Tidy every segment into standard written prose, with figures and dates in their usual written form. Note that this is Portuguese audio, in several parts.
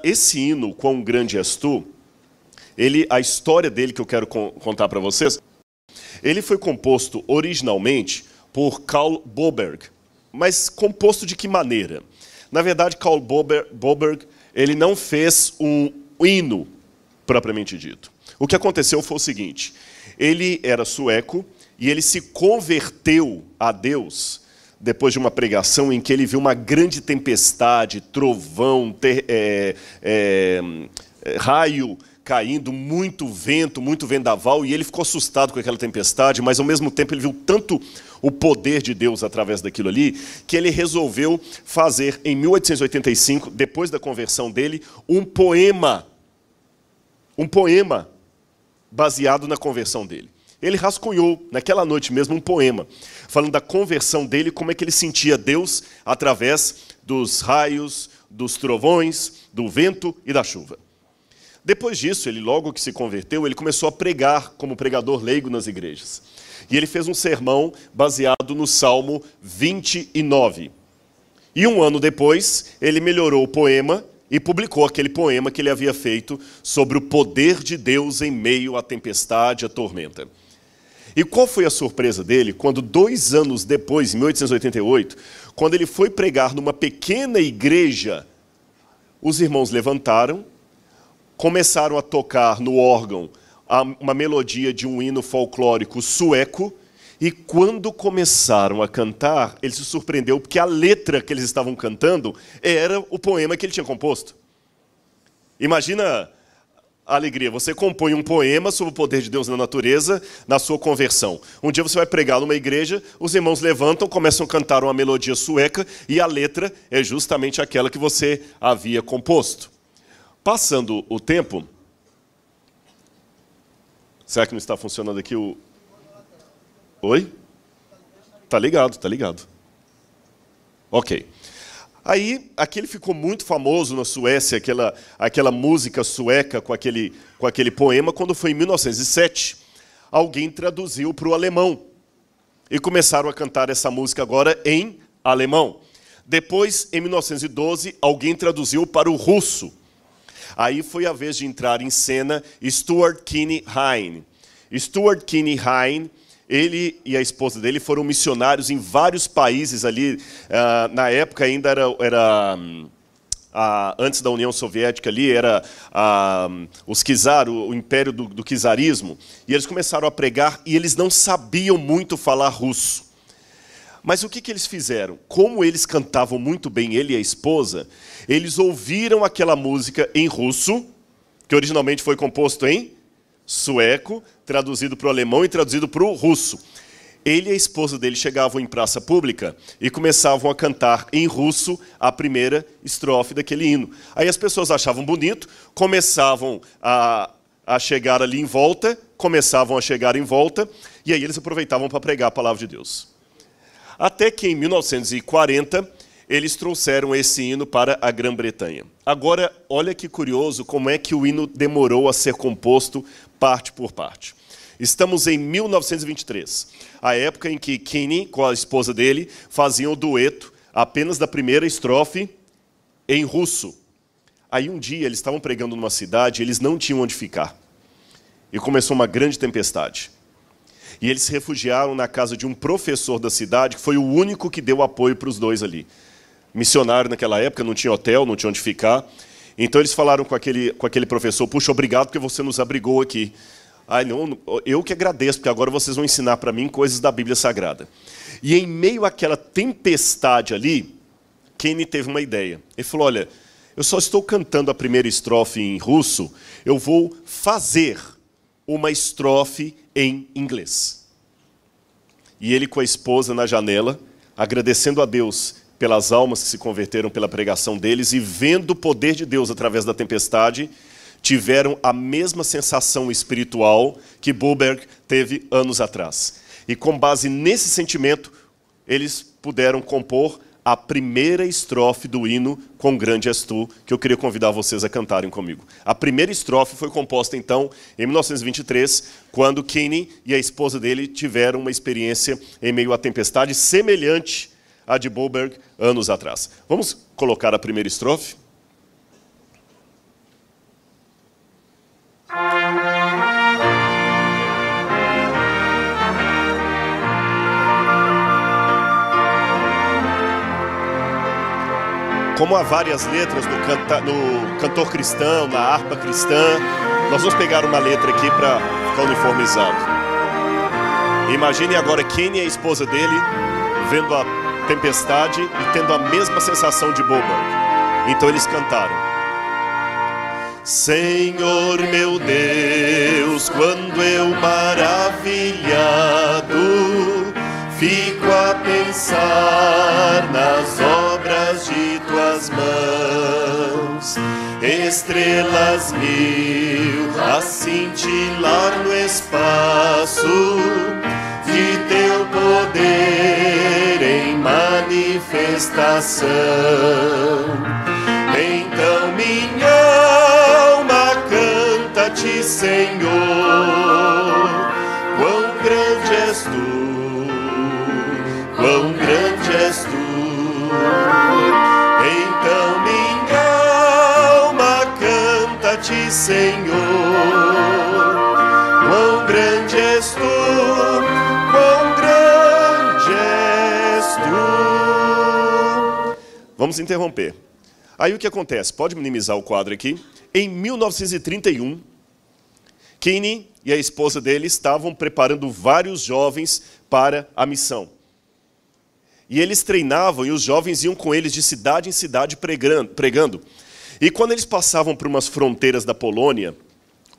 esse hino, Quão Grande És Tu, a história dele que eu quero contar para vocês, ele foi composto originalmente por Carl Boberg. Mas composto de que maneira? Na verdade, Carl Boberg, ele não fez um hino propriamente dito. O que aconteceu foi o seguinte: ele era sueco e ele se converteu a Deus depois de uma pregação em que ele viu uma grande tempestade, trovão, raio caindo, muito vento, muito vendaval, e ele ficou assustado com aquela tempestade, mas ao mesmo tempo ele viu tanto o poder de Deus através daquilo ali, que ele resolveu fazer, em 1885, depois da conversão dele, um poema baseado na conversão dele. Ele rascunhou, naquela noite mesmo, um poema, falando da conversão dele, como é que ele sentia Deus através dos raios, dos trovões, do vento e da chuva. Depois disso, ele logo que se converteu, ele começou a pregar como pregador leigo nas igrejas. E ele fez um sermão baseado no Salmo 29. E um ano depois, ele melhorou o poema e publicou aquele poema que ele havia feito sobre o poder de Deus em meio à tempestade, à tormenta. E qual foi a surpresa dele quando 2 anos depois, em 1888, quando ele foi pregar numa pequena igreja, os irmãos levantaram, começaram a tocar no órgão uma melodia de um hino folclórico sueco, e quando começaram a cantar, ele se surpreendeu porque a letra que eles estavam cantando era o poema que ele tinha composto. Imagina a alegria, você compõe um poema sobre o poder de Deus na natureza, na sua conversão. Um dia você vai pregar numa igreja, os irmãos levantam, começam a cantar uma melodia sueca, e a letra é justamente aquela que você havia composto. Passando o tempo... Será que não está funcionando aqui o... Oi? Tá ligado, tá ligado. Ok. Aí, aquele ficou muito famoso na Suécia, aquela música sueca com aquele poema, quando foi em 1907, alguém traduziu para o alemão. E começaram a cantar essa música agora em alemão. Depois, em 1912, alguém traduziu para o russo. Aí foi a vez de entrar em cena Stuart Kinney Hine. Stuart Kinney Hine, ele e a esposa dele foram missionários em vários países ali. Na época ainda era antes da União Soviética ali, era os czar, o império do czarismo. E eles começaram a pregar e eles não sabiam muito falar russo. Mas o que eles fizeram? Como eles cantavam muito bem, ele e a esposa, eles ouviram aquela música em russo, que originalmente foi composto em sueco, traduzido para o alemão e traduzido para o russo. Ele e a esposa dele chegavam em praça pública e começavam a cantar em russo a primeira estrofe daquele hino. Aí as pessoas achavam bonito, começavam a chegar ali em volta, e aí eles aproveitavam para pregar a palavra de Deus. Até que em 1940, eles trouxeram esse hino para a Grã-Bretanha. Agora, olha que curioso como é que o hino demorou a ser composto parte por parte. Estamos em 1923, a época em que Kinney, com a esposa dele, faziam o dueto apenas da primeira estrofe em russo. Aí um dia eles estavam pregando numa cidade, eles não tinham onde ficar. E começou uma grande tempestade. E eles se refugiaram na casa de um professor da cidade, que foi o único que deu apoio para os dois ali. Missionário naquela época, não tinha hotel, não tinha onde ficar. Então eles falaram com aquele professor: puxa, obrigado porque você nos abrigou aqui. Ai, não, eu que agradeço, porque agora vocês vão ensinar para mim coisas da Bíblia Sagrada. E em meio àquela tempestade ali, Kinney teve uma ideia. Ele falou: olha, eu só estou cantando a primeira estrofe em russo, eu vou fazer uma estrofe em inglês. E ele com a esposa na janela, agradecendo a Deus pelas almas que se converteram pela pregação deles e vendo o poder de Deus através da tempestade, tiveram a mesma sensação espiritual que Boberg teve anos atrás. E com base nesse sentimento, eles puderam compor a primeira estrofe do hino Quão Grande És Tu, que eu queria convidar vocês a cantarem comigo. A primeira estrofe foi composta, então, em 1923, quando Kinney e a esposa dele tiveram uma experiência em meio à tempestade semelhante à de Boberg anos atrás. Vamos colocar a primeira estrofe? Como há várias letras no cantor cristão, na harpa cristã, nós vamos pegar uma letra aqui para ficar uniformizado. Imagine agora Kenny e a esposa dele vendo a tempestade e tendo a mesma sensação de Boberg. Então eles cantaram: Senhor meu Deus, quando eu maravilhado fico a pensar nas obras de tuas mãos, estrelas mil a cintilar no espaço de teu poder em manifestação. Então minha alma canta-te, Senhor, quão grande és tu, quão grande és tu. Então minha alma canta-te, Senhor, quão grande és tu, quão grande és tu. Vamos interromper. Aí o que acontece? Pode minimizar o quadro aqui. Em 1931, Kenny e a esposa dele estavam preparando vários jovens para a missão. E eles treinavam e os jovens iam com eles de cidade em cidade pregando. E quando eles passavam por umas fronteiras da Polônia,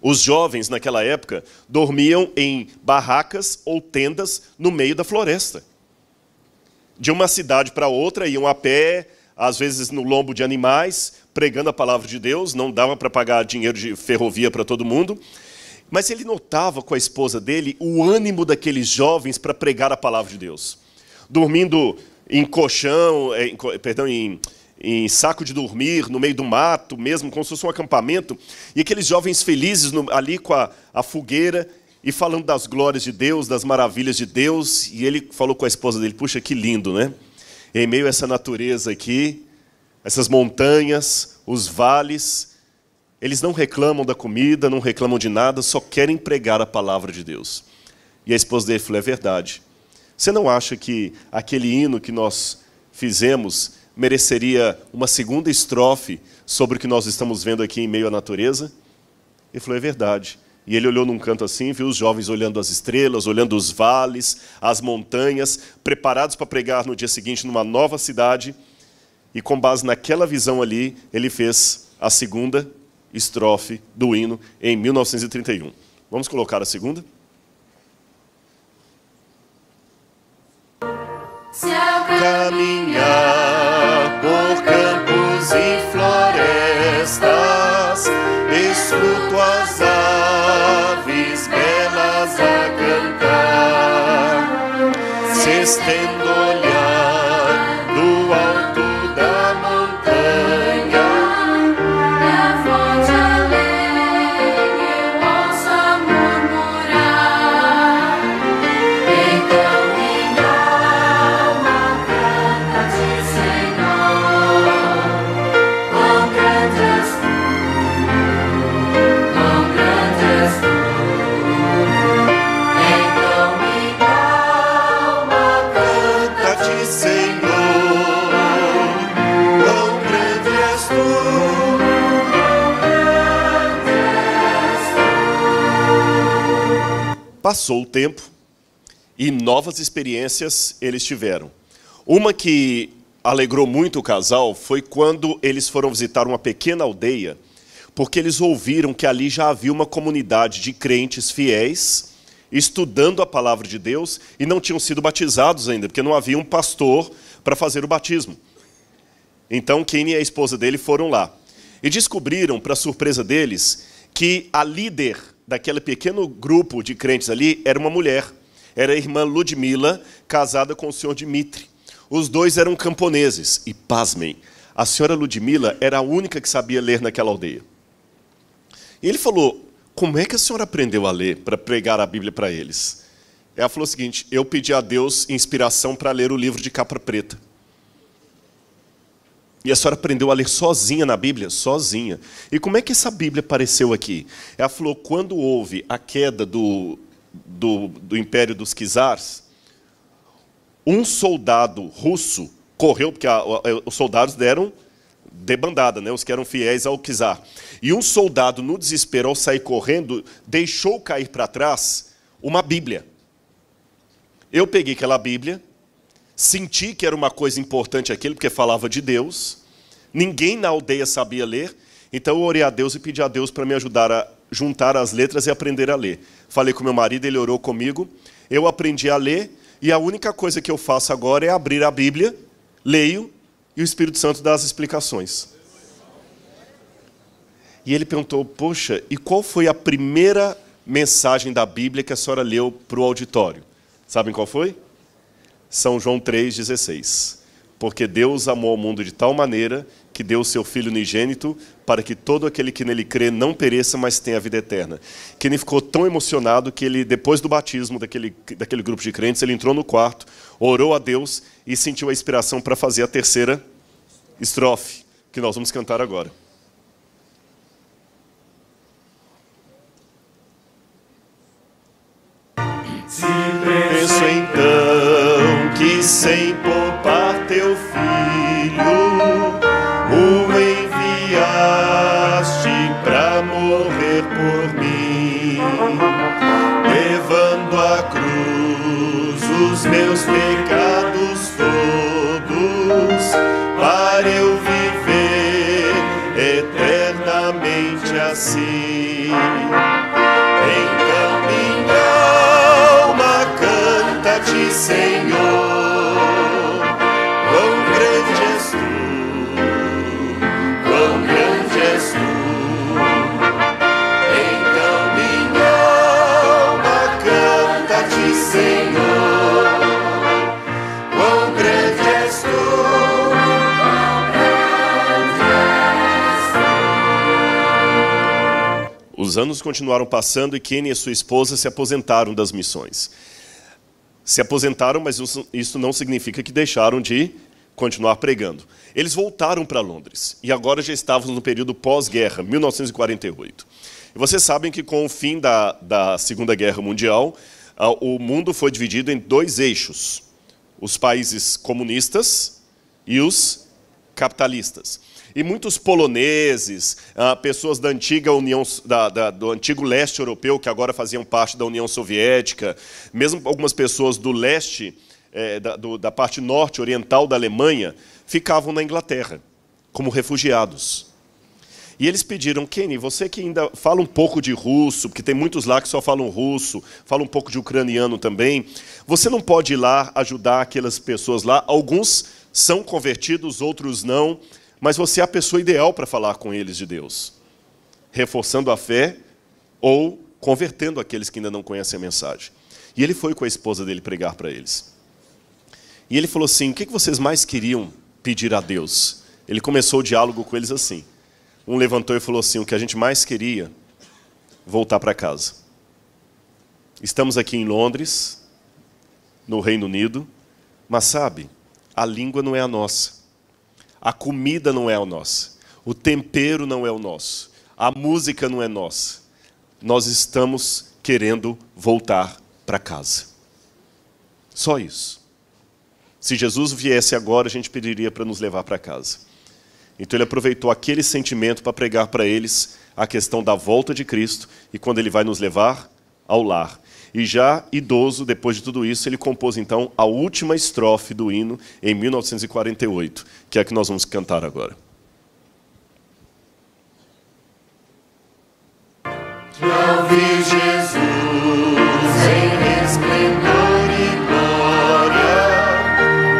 os jovens naquela época dormiam em barracas ou tendas no meio da floresta. De uma cidade para outra, iam a pé, às vezes no lombo de animais, pregando a palavra de Deus. Não dava para pagar dinheiro de ferrovia para todo mundo. Mas ele notava com a esposa dele o ânimo daqueles jovens para pregar a palavra de Deus. Dormindo em colchão, em saco de dormir, no meio do mato, mesmo como se fosse um acampamento. E aqueles jovens felizes ali com a fogueira e falando das glórias de Deus, das maravilhas de Deus. E ele falou com a esposa dele: puxa, que lindo, né? Em meio a essa natureza aqui, essas montanhas, os vales, eles não reclamam da comida, não reclamam de nada, só querem pregar a palavra de Deus. E a esposa dele falou: é verdade. Você não acha que aquele hino que nós fizemos mereceria uma segunda estrofe sobre o que nós estamos vendo aqui em meio à natureza? Ele falou: é verdade. E ele olhou num canto assim, viu os jovens olhando as estrelas, olhando os vales, as montanhas, preparados para pregar no dia seguinte numa nova cidade. E com base naquela visão ali, ele fez a segunda estrofe do hino em 1931. Vamos colocar a segunda? Se ao Caminhar por campos e florestas, escuto as aves belas a cantar, se estendo o olhar do alto da montanha, e a fonte alegre eu ouço a murmurar. Então minha alma canta-te, Senhor, quão grande és tu, quão grande és tu. Então minha alma canta-te, Senhor, quão grande és tu. Passou o tempo e novas experiências eles tiveram. Uma que alegrou muito o casal foi quando eles foram visitar uma pequena aldeia, porque eles ouviram que ali já havia uma comunidade de crentes fiéis, estudando a palavra de Deus, e não tinham sido batizados ainda, porque não havia um pastor para fazer o batismo. Então, Kenny e a esposa dele foram lá. E descobriram, para surpresa deles, que a líder daquele pequeno grupo de crentes ali era uma mulher. Era a irmã Ludmila, casada com o senhor Dmitri. Os dois eram camponeses. E, pasmem, a senhora Ludmila era a única que sabia ler naquela aldeia. E ele falou: como é que a senhora aprendeu a ler para pregar a Bíblia para eles? Ela falou o seguinte: eu pedi a Deus inspiração para ler o livro de capa preta. E a senhora aprendeu a ler sozinha na Bíblia? Sozinha. E como é que essa Bíblia apareceu aqui? Ela falou: quando houve a queda do Império dos Czars, um soldado russo correu, porque os soldados deram debandada, né? Os que eram fiéis ao czar. E um soldado, no desespero, ao sair correndo, deixou cair para trás uma Bíblia. Eu peguei aquela Bíblia, senti que era uma coisa importante aquilo, porque falava de Deus. Ninguém na aldeia sabia ler, então eu orei a Deus e pedi a Deus para me ajudar a juntar as letras e aprender a ler. Falei com meu marido, ele orou comigo, eu aprendi a ler, e a única coisa que eu faço agora é abrir a Bíblia, leio, e o Espírito Santo dá as explicações. E ele perguntou, poxa, e qual foi a primeira mensagem da Bíblia que a senhora leu para o auditório? Sabem qual foi? São João 3,16. Porque Deus amou o mundo de tal maneira que deu o seu Filho unigênito para que todo aquele que nele crê não pereça, mas tenha a vida eterna. Que ele ficou tão emocionado que ele, depois do batismo daquele grupo de crentes, ele entrou no quarto, orou a Deus e sentiu a inspiração para fazer a terceira estrofe, que nós vamos cantar agora. Penso então que sem poupar teu filho o enviaste para morrer por mim, levando à cruz os meus pecados todos, para eu viver eternamente assim. Então minha alma canta-te, Senhor, quão grande és tu, quão grande és tu. Então minha alma canta-te, Senhor, quão grande és tu, quão grande és tu. Os anos continuaram passando e Kenny e sua esposa se aposentaram das missões. Se aposentaram, mas isso não significa que deixaram de continuar pregando. Eles voltaram para Londres e agora já estávamos no período pós-guerra, 1948. E vocês sabem que com o fim da Segunda Guerra Mundial, o mundo foi dividido em dois eixos: os países comunistas e os capitalistas. E muitos poloneses, pessoas da antiga União, do antigo leste europeu, que agora faziam parte da União Soviética, mesmo algumas pessoas do leste, da parte norte oriental da Alemanha, ficavam na Inglaterra, como refugiados. E eles pediram, Kenny, você que ainda fala um pouco de russo, porque tem muitos lá que só falam russo, fala um pouco de ucraniano também, você não pode ir lá ajudar aquelas pessoas lá? Alguns são convertidos, outros não, mas você é a pessoa ideal para falar com eles de Deus, reforçando a fé ou convertendo aqueles que ainda não conhecem a mensagem. E ele foi com a esposa dele pregar para eles. E ele falou assim, o que vocês mais queriam pedir a Deus? Ele começou o diálogo com eles assim. Um levantou e falou assim, o que a gente mais queria, voltar para casa. Estamos aqui em Londres, no Reino Unido, mas sabe, a língua não é a nossa. A comida não é a nossa, o tempero não é o nosso, a música não é nossa. Nós estamos querendo voltar para casa. Só isso. Se Jesus viesse agora, a gente pediria para nos levar para casa. Então ele aproveitou aquele sentimento para pregar para eles a questão da volta de Cristo e quando ele vai nos levar ao lar. E já idoso, depois de tudo isso, ele compôs então a última estrofe do hino em 1948, que é a que nós vamos cantar agora. Que ao ver Jesus em resplendor e glória,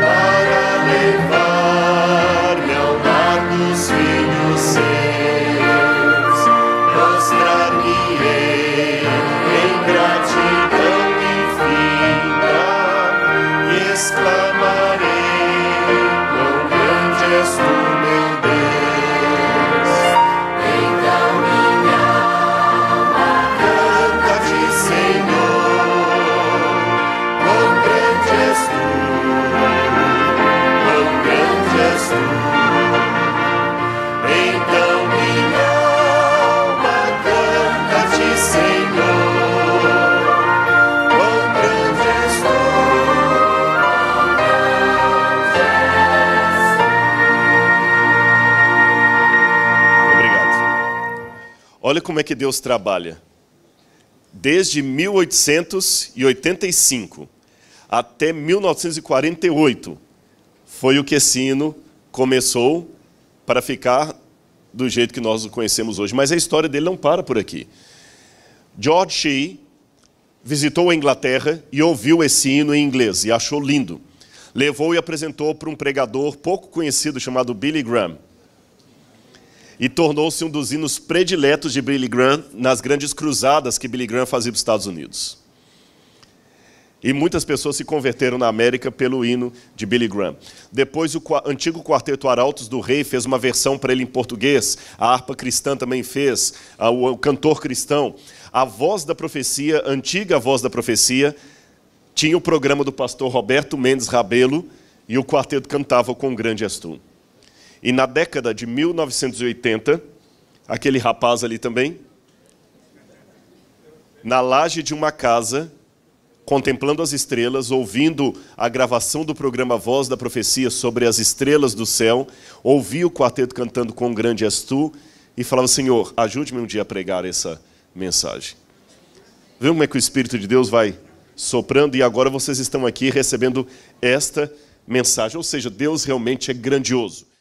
para levar-me ao lar dos filhos seus, mostrar-me-ei em gratidão infinita e exclamarei, quão grande és tu, meu Deus. Então minha alma canta-te, Senhor, Olha como é que Deus trabalha. Desde 1885 até 1948 foi o que esse hino começou para ficar do jeito que nós o conhecemos hoje. Mas a história dele não para por aqui. George Shee visitou a Inglaterra e ouviu esse hino em inglês e achou lindo. Levou e apresentou para um pregador pouco conhecido chamado Billy Graham. E tornou-se um dos hinos prediletos de Billy Graham nas grandes cruzadas que Billy Graham fazia para os Estados Unidos. E muitas pessoas se converteram na América pelo hino de Billy Graham. Depois o antigo Quarteto Arautos do Rei fez uma versão para ele em português. A harpa cristã também fez, o cantor cristão. A Voz da Profecia, a antiga Voz da Profecia, tinha o programa do pastor Roberto Mendes Rabelo e o quarteto cantava Com Grande És Tu. E na década de 1980, aquele rapaz ali também, na laje de uma casa, contemplando as estrelas, ouvindo a gravação do programa Voz da Profecia sobre as estrelas do céu, ouvia o quarteto cantando Com Grande És Tu e falava: Senhor, ajude-me um dia a pregar essa mensagem. Viu como é que o Espírito de Deus vai soprando? E agora vocês estão aqui recebendo esta mensagem. Ou seja, Deus realmente é grandioso.